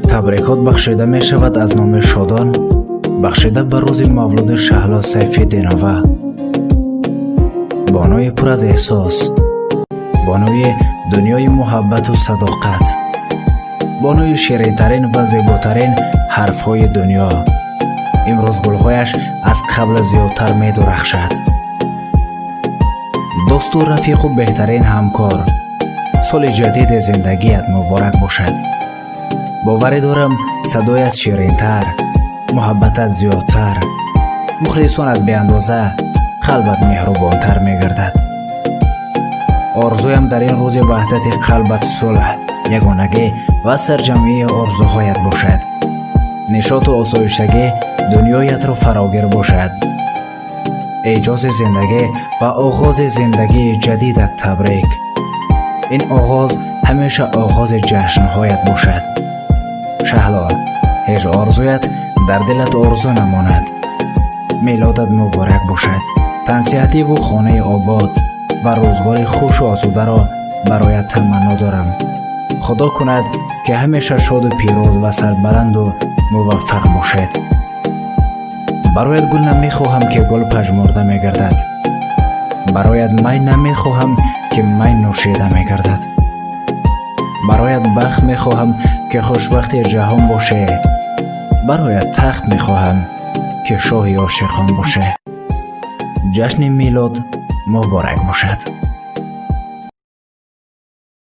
табрикот бахшида мешавад аз номи шодон, бахшида ба рӯзи мавлуди Шаҳло Сайфиддинова. бонӯи пур аз эҳсос, бонӯи дунёи муҳаббату садоқат, бонӯи ширинтарин ва зеботарин ҳарфҳои дунё. имрӯз гулҳояш аз қабл зиёдтар медурахшад. дӯсту рафиқу беҳтарин ҳамкор, соли ҷадиди зиндагият муборак бошад. боварӣ дорам садоят ширинтар, муҳаббатат зиёдтар, мухлисонат беандоза, қалбат меҳрубонтар мегардад. орзуям дар ин рӯзи ваҳдати қалбат сулҳ, ягонагӣ ва сарҷамъии орзуҳоят бошад. нишоту осоиштагӣ дунёятро фарогир бошад. эҷози зиндагӣ ва оғози зиндагии ҷадидат табрик. ин оғоз ҳамеша оғози ҷашнҳоят бошад. шаҳло, ҳеҷ орзуят дар дилат орзу намонад. милодат муборак бошад. тансиҳативу хонаи обод ва рӯзгори хушу осударо бароят таманно дорам. худо кунад ки ҳамеша шоду пирӯз ва сарбаланду муваффақ бошед. бароят гул намехоҳам ки гул пажмурда мегардад. бароят май намехоҳам ки май нӯшида мегардад. бароят бахт мехоҳам ки хушбахти ҷаҳон боше. бароят тахт мехоҳам ки шоҳи ошиқон боше. ҷашни милод муборак бошад.